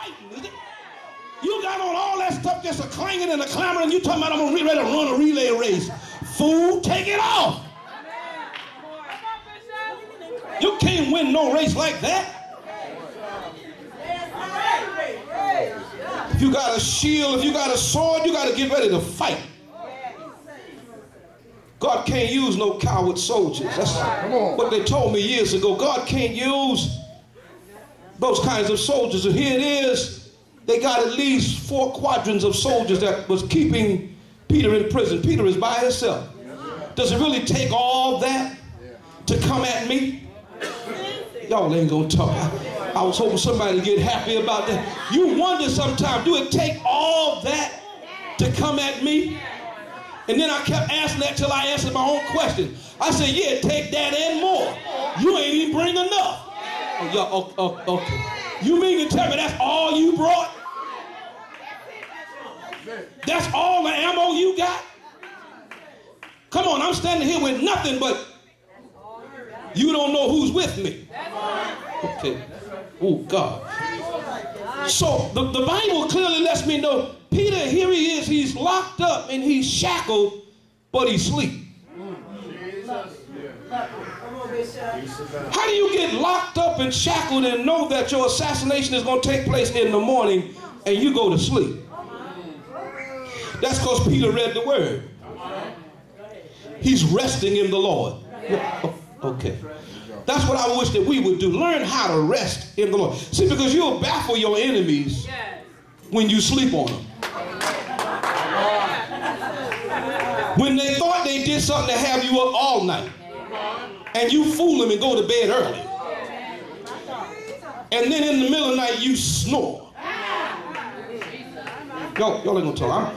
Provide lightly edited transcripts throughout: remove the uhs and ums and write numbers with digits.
fighting, is it? You got on all that stuff just a clanging and a clamoring. You talking about I'm ready to run a relay race. Fool, take it off. You can't win no race like that. If you got a shield, if you got a sword, you got to get ready to fight. God can't use no coward soldiers. That's what they told me years ago. God can't use those kinds of soldiers. And here it is. They got at least 4 quadrants of soldiers that was keeping Peter in prison. Peter is by himself. Does it really take all that to come at me? Y'all ain't gonna talk. I was hoping somebody to get happy about that. You wonder sometimes, do it take all that to come at me? And then I kept asking that till I answered my own question. I said, yeah, take that and more. You ain't even bring enough. Okay. You mean to tell me that's all you brought? That's all the ammo you got? Come on, I'm standing here with nothing, but you don't know who's with me. Okay. Oh, God. So the Bible clearly lets me know Peter, here he is, he's locked up and he's shackled, but he's asleep. How do you get locked up and shackled and know that your assassination is going to take place in the morning and you go to sleep? That's because Peter read the word. He's resting in the Lord. Okay. That's what I wish that we would do. Learn how to rest in the Lord. See, because you'll baffle your enemies when you sleep on them. When they thought they did something to have you up all night, and you fool them and go to bed early, and then in the middle of the night you snore. Y'all ain't gonna talk.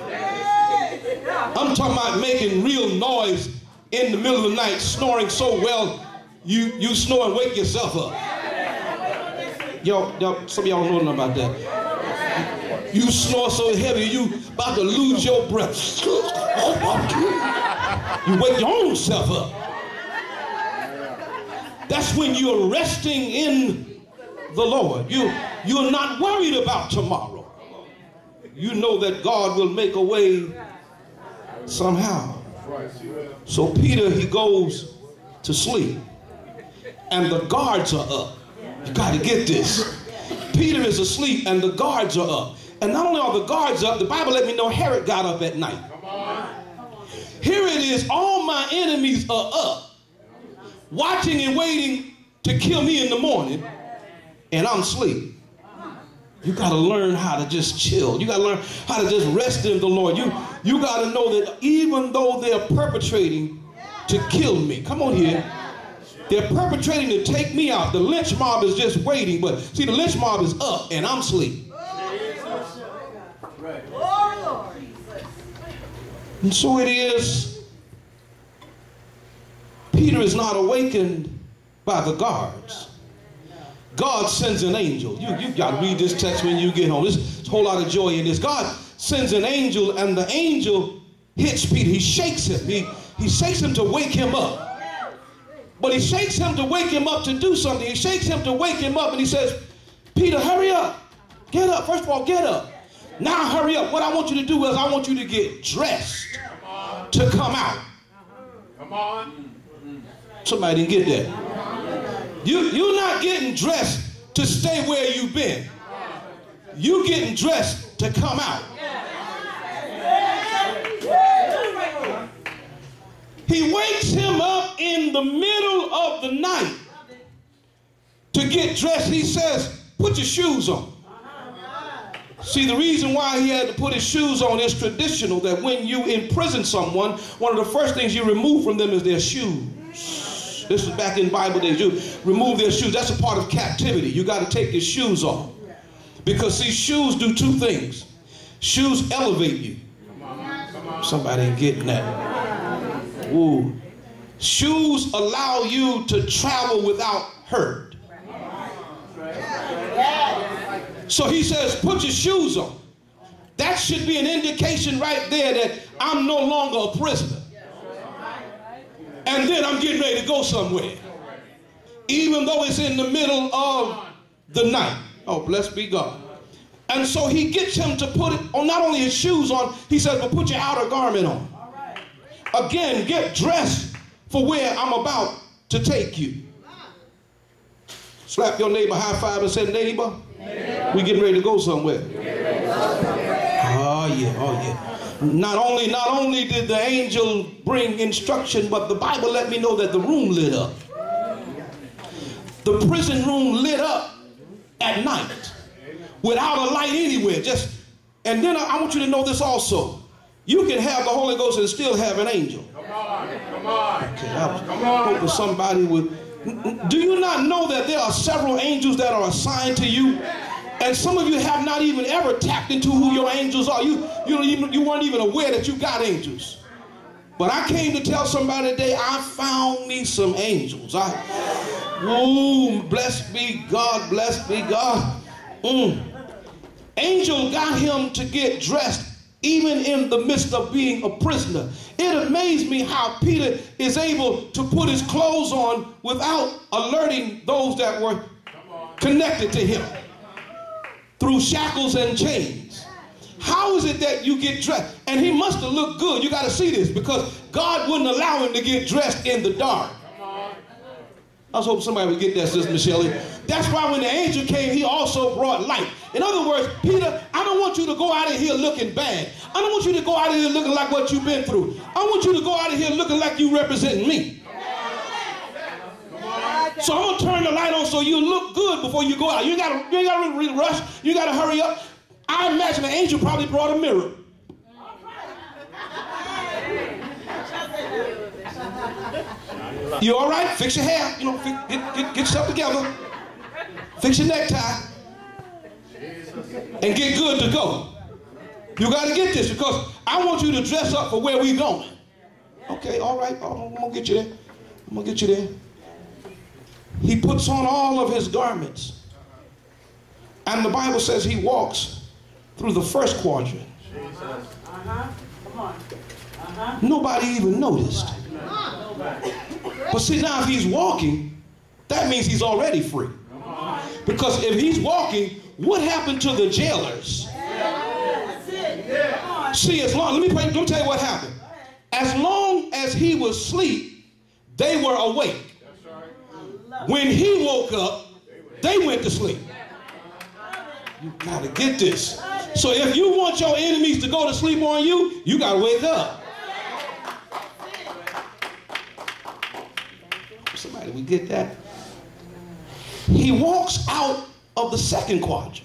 I'm talking about making real noise in the middle of the night, snoring so well you snore and wake yourself up. Y'all, some of y'all don't know nothing about that. You snore so heavy you about to lose your breath. You wake your own self up. That's when you're resting in the Lord. You're not worried about tomorrow. You know that God will make a way somehow. So Peter, he goes to sleep, and the guards are up. You got to get this. Peter is asleep, and the guards are up. And not only are the guards up, the Bible let me know Herod got up at night. Here it is, all my enemies are up, watching and waiting to kill me in the morning, and I'm asleep. You got to learn how to just chill. You got to learn how to just rest in the Lord. You got to know that even though they're perpetrating to kill me, come on here, they're perpetrating to take me out. The lynch mob is just waiting, but see, the lynch mob is up and I'm asleep. And so it is, Peter is not awakened by the guards. God sends an angel. You got to read this text when you get home. There's a whole lot of joy in this. God sends an angel, and the angel hits Peter. He shakes him. He shakes him to wake him up. But he shakes him to wake him up to do something. He shakes him to wake him up, and he says, Peter, hurry up. Get up. First of all, get up. Now hurry up. What I want you to do is I want you to get dressed to come out. Come on. Somebody didn't get that. You're not getting dressed to stay where you've been. You're getting dressed to come out. He wakes him up in the middle of the night to get dressed. He says, put your shoes on. See, the reason why he had to put his shoes on is traditional, that when you imprison someone, one of the first things you remove from them is their shoes. This is back in Bible days. You remove their shoes. That's a part of captivity. You got to take your shoes off. Because see, shoes do two things. Shoes elevate you. Somebody ain't getting that. Ooh. Shoes allow you to travel without hurt. So he says, put your shoes on. That should be an indication right there that I'm no longer a prisoner. And then I'm getting ready to go somewhere. Even though it's in the middle of the night. Oh, blessed be God. And so he gets him to put it on, not only his shoes on, he says, but put your outer garment on. Again, get dressed for where I'm about to take you. Slap your neighbor, high five, and say, neighbor, we getting ready to go somewhere. Oh yeah, oh yeah. Not only did the angel bring instruction, but the Bible let me know that the room lit up. The prison room lit up at night without a light anywhere. And then I want you to know this also. You can have the Holy Ghost and still have an angel. Come on. Okay, I hope that somebody would. Do you not know that there are several angels that are assigned to you? And some of you have not even ever tapped into who your angels are. You weren't even aware that you got angels. But I came to tell somebody today, I found me some angels. Blessed be God, blessed be God. Angel got him to get dressed even in the midst of being a prisoner. It amazed me how Peter is able to put his clothes on without alerting those that were connected to him through shackles and chains. How is it that you get dressed? And he must have looked good. You got to see this, because God wouldn't allow him to get dressed in the dark. I was hoping somebody would get that, Sister Michelle. That's why when the angel came, he also brought light. In other words, Peter, I don't want you to go out of here looking bad. I don't want you to go out of here looking like what you've been through. I want you to go out of here looking like you representing me. So I'm going to turn the light on so you look good before you go out. You ain't got to really rush. You got to hurry up. I imagine the angel probably brought a mirror. You all right? Fix your hair. You know, get yourself together. Fix your necktie. And get good to go. You got to get this, because I want you to dress up for where we're going. Okay, all right. I'm going to get you there. I'm going to get you there. He puts on all of his garments. And the Bible says he walks through the first quadrant. Nobody even noticed. But see, now if he's walking, that means he's already free. Because if he's walking, what happened to the jailers? See, let me tell you what happened. As long as he was asleep, they were awake. When he woke up, they went to sleep. You gotta get this. So if you want your enemies to go to sleep on you, you gotta wake up. Somebody, we get that? He walks out of the second quadrant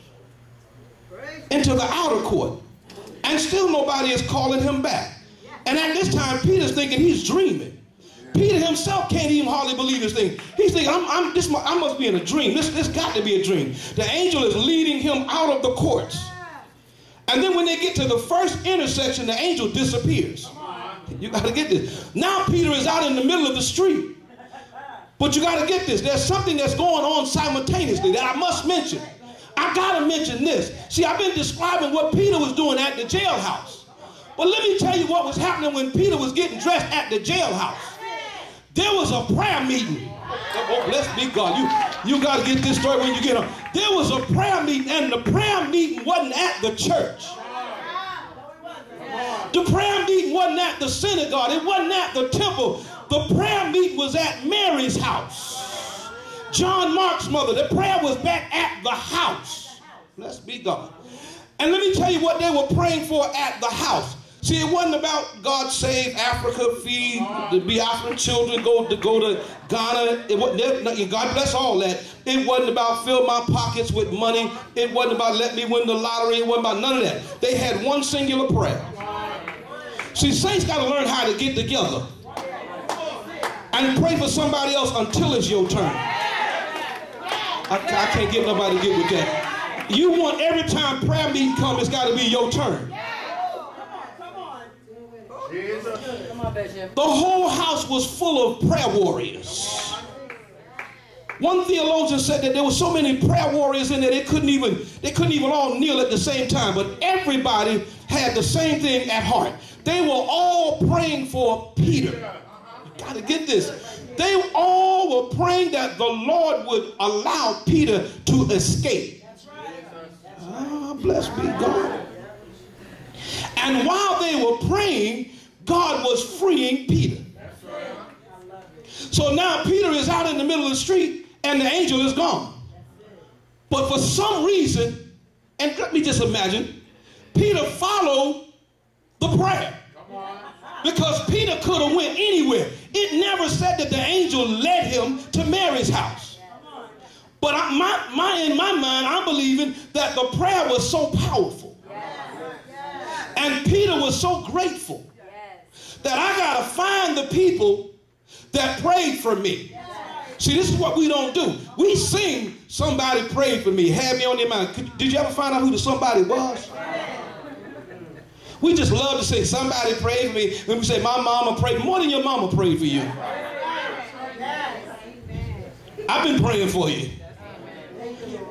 into the outer court, and still nobody is calling him back. And at this time, Peter's thinking he's dreaming. Peter himself can't even hardly believe this thing. He's thinking, I must be in a dream. This got to be a dream. The angel is leading him out of the courts. And then when they get to the first intersection, the angel disappears. You got to get this. Now Peter is out in the middle of the street. But you got to get this. There's something that's going on simultaneously that I must mention. I got to mention this. See, I've been describing what Peter was doing at the jailhouse. But let me tell you what was happening when Peter was getting dressed at the jailhouse. There was a prayer meeting. Oh, blessed be God. You got to get this story when you get home. There was a prayer meeting, and the prayer meeting wasn't at the church. The prayer meeting wasn't at the synagogue. It wasn't at the temple. The prayer meeting was at Mary's house. John Mark's mother. The prayer was back at the house. Blessed be God. And let me tell you what they were praying for at the house. See, it wasn't about God save Africa, feed the Biafran children, go to Ghana. It wasn't, God bless all that. It wasn't about fill my pockets with money. It wasn't about let me win the lottery. It wasn't about none of that. They had one singular prayer. See, saints got to learn how to get together and pray for somebody else until it's your turn. I can't get nobody to get with that. You want every time prayer meeting comes, it's got to be your turn. The whole house was full of prayer warriors. One theologian said that there were so many prayer warriors in there they couldn't even all kneel at the same time, but everybody had the same thing at heart. They were all praying for Peter. You got to get this. They all were praying that the Lord would allow Peter to escape. Blessed be God. And while they were praying, God was freeing Peter. So now Peter is out in the middle of the street and the angel is gone. But for some reason, and let me just imagine, Peter followed the prayer. Because Peter could have went anywhere. It never said that the angel led him to Mary's house. But in my mind, I'm believing that the prayer was so powerful. And Peter was so grateful that I got to find the people that prayed for me. See, this is what we don't do. We sing, somebody prayed for me, had me on their mind. Did you ever find out who the somebody was? We just love to say, somebody prayed for me. When we say, my mama prayed, more than your mama prayed for you. I've been praying for you.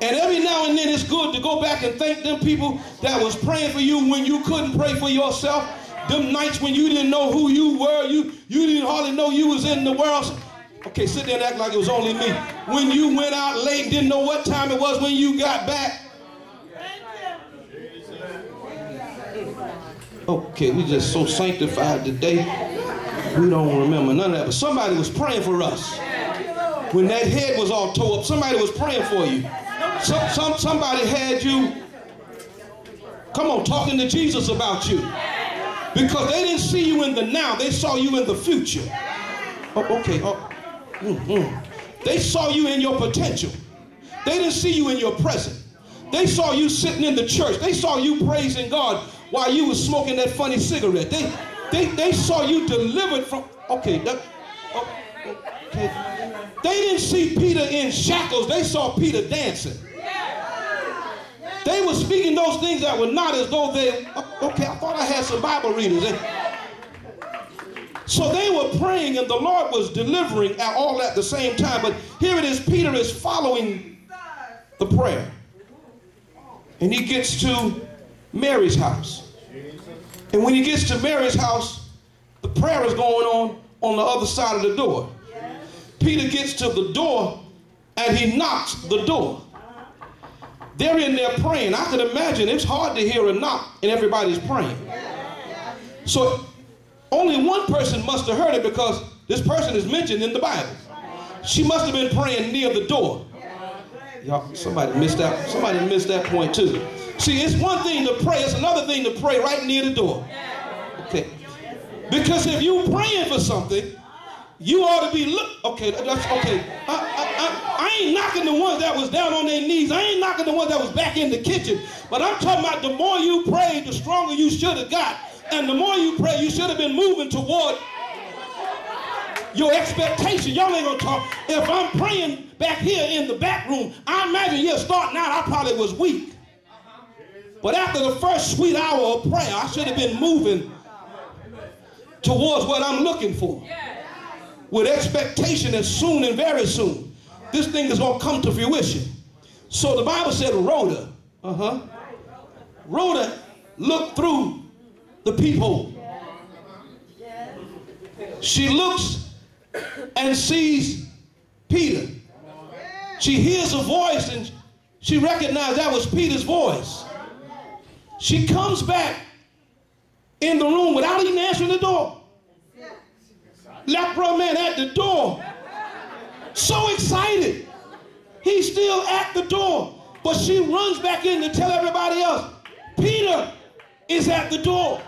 And every now and then it's good to go back and thank them people that was praying for you when you couldn't pray for yourself. Them nights when you didn't know who you were, you didn't hardly know you was in the world. Okay, sit there and act like it was only me. When you went out late, didn't know what time it was when you got back. Okay, we just so sanctified today, we don't remember none of that. But somebody was praying for us. When that head was all tore up, somebody was praying for you. Somebody had you, come on, talking to Jesus about you. Because they didn't see you in the now, they saw you in the future. Oh, okay. They saw you in your potential. They didn't see you in your present. They saw you sitting in the church. They saw you praising God while you was smoking that funny cigarette. They saw you delivered from, okay. They didn't see Peter in shackles. They saw Peter dancing. They were speaking those things that were not as though they, okay, I thought I had some Bible readers. So they were praying and the Lord was delivering all at the same time. But here it is, Peter is following the prayer. And he gets to Mary's house. And when he gets to Mary's house, the prayer is going on the other side of the door. Peter gets to the door and he knocks the door. They're in there praying. I can imagine it's hard to hear a knock and everybody's praying. So only one person must have heard it because this person is mentioned in the Bible. She must have been praying near the door. Y'all, somebody missed that point too. See, it's one thing to pray, it's another thing to pray right near the door. Okay. Because if you're praying for something, you ought to be okay, that's okay. I ain't knocking the ones that was down on their knees. I ain't knocking the ones that was back in the kitchen. But I'm talking about the more you prayed, the stronger you should have got. And the more you pray, you should have been moving toward your expectation. Y'all ain't gonna talk. If I'm praying back here in the back room, I imagine starting out, I probably was weak. But after the first sweet hour of prayer, I should have been moving towards what I'm looking for. With expectation that soon and very soon, this thing is going to come to fruition. So the Bible said Rhoda, Rhoda looked through the peephole. She looks and sees Peter. She hears a voice and she recognized that was Peter's voice. She comes back in the room without even answering the door. Leper man at the door. So excited. He's still at the door. But she runs back in to tell everybody else, Peter is at the door.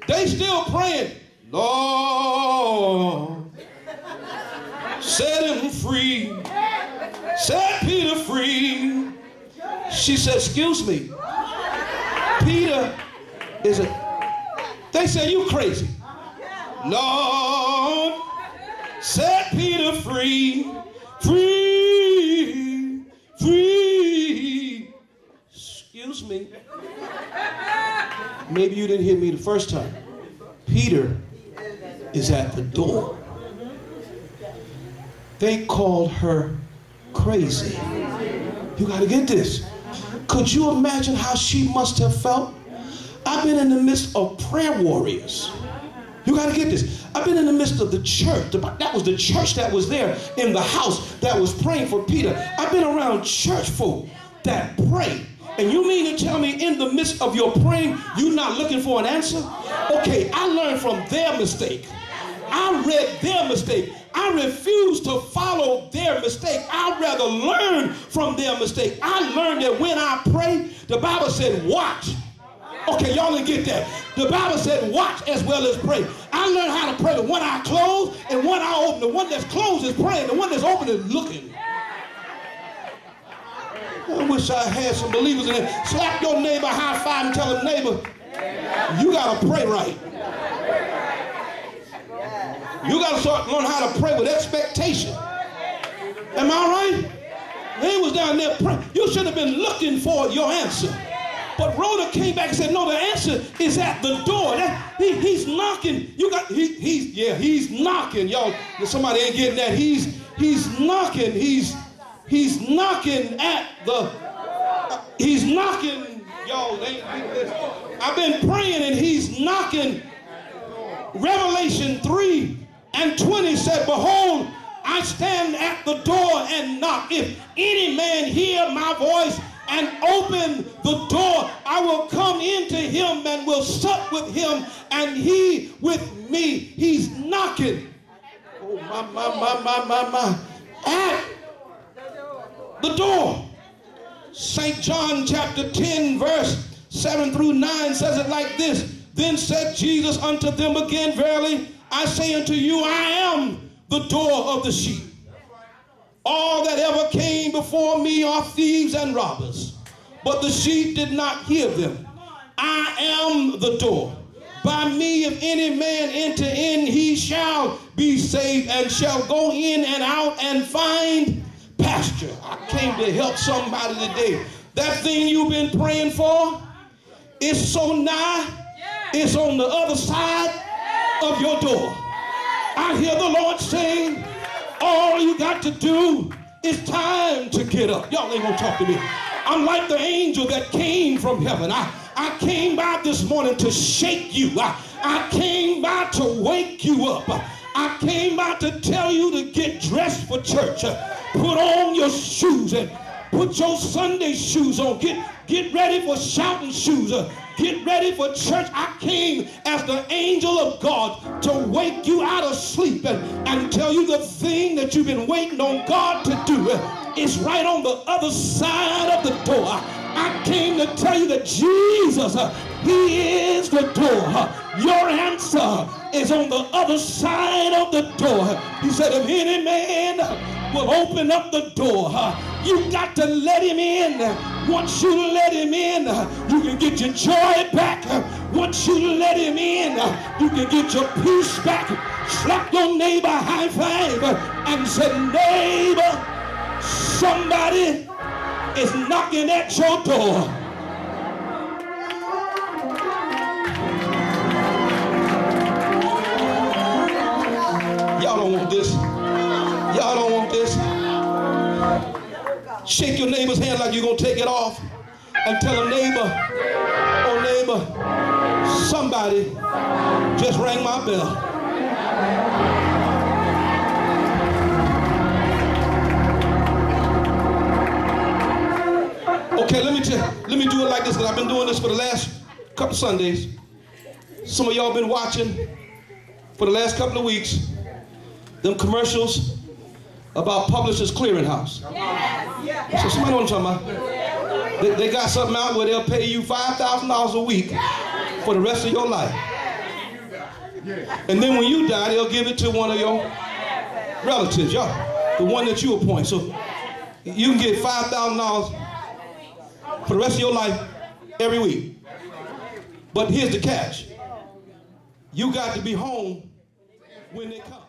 They still praying, Lord, set him free. Set Peter free. She said, excuse me. Peter is they said, you crazy. Lord, set Peter free, free, free. Excuse me. Maybe you didn't hear me the first time. Peter is at the door. They called her crazy. You got to get this. Could you imagine how she must have felt? I've been in the midst of prayer warriors. You got to get this. I've been in the midst of the church. That was the church that was there in the house that was praying for Peter. I've been around church folk that pray. And you mean to tell me in the midst of your praying, you're not looking for an answer? Okay, I learned from their mistake. I read their mistake. I refuse to follow their mistake. I'd rather learn from their mistake. I learned that when I pray, the Bible said watch. Okay, y'all didn't get that. The Bible said watch as well as pray. I learned how to pray with one eye closed and one eye open. The one that's closed is praying. The one that's open is looking. I wish I had some believers in there. Slap your neighbor, high five, and tell them, neighbor, you got to pray right. You got to start learning how to pray with expectation. Am I right? He was down there praying. You should have been looking for your answer. But Rhoda came back and said, no, the answer is at the door. He's knocking. He's knocking. Y'all, somebody ain't getting that. He's knocking. He's knocking at the, he's knocking. Y'all, I've been praying and he's knocking. Revelation 3:20 said, behold, I stand at the door and knock. If any man hear my voice and open the door, I will come into him and will sup with him and he with me. He's knocking. Oh, my. At the door. St. John chapter 10 verse 7 through 9 says it like this. Then said Jesus unto them again, verily I say unto you, I am the door of the sheep. All that ever came before me are thieves and robbers, but the sheep did not hear them. I am the door. By me, if any man enter in, he shall be saved and shall go in and out and find pasture. I came to help somebody today. That thing you've been praying for is so nigh. It's on the other side of your door. I hear the Lord saying, all you got to do is time to get up. Y'all ain't gonna talk to me. I'm like the angel that came from heaven. I came by this morning to shake you. I came by to wake you up. I came by to tell you to get dressed for church. Put on your shoes and put your Sunday shoes on. Get ready for shouting shoes. Get ready for church. I came as the angel of God to wake you out of sleep and tell you the thing that you've been waiting on God to do. It's right on the other side of the door. I came to tell you that Jesus, he is the door. Your answer is on the other side of the door. He said, if any man will open up the door, you got to let him in. Once you let him in, you can get your joy back. Once you let him in, you can get your peace back. Slap your neighbor high five and say, neighbor, somebody is knocking at your door. Y'all don't want this. Y'all don't want this. Shake your neighbor's hand like you're going to take it off and tell a neighbor, oh neighbor, somebody just rang my bell. Okay, let me do it like this, because I've been doing this for the last couple Sundays. Some of y'all been watching for the last couple of weeks them commercials about Publishers Clearinghouse. So somebody know what I'm talking about. They got something out where they'll pay you $5,000 a week for the rest of your life. And then when you die, they'll give it to one of your relatives, y'all, the one that you appoint. So you can get $5,000 for the rest of your life every week. But here's the catch. You got to be home when they come.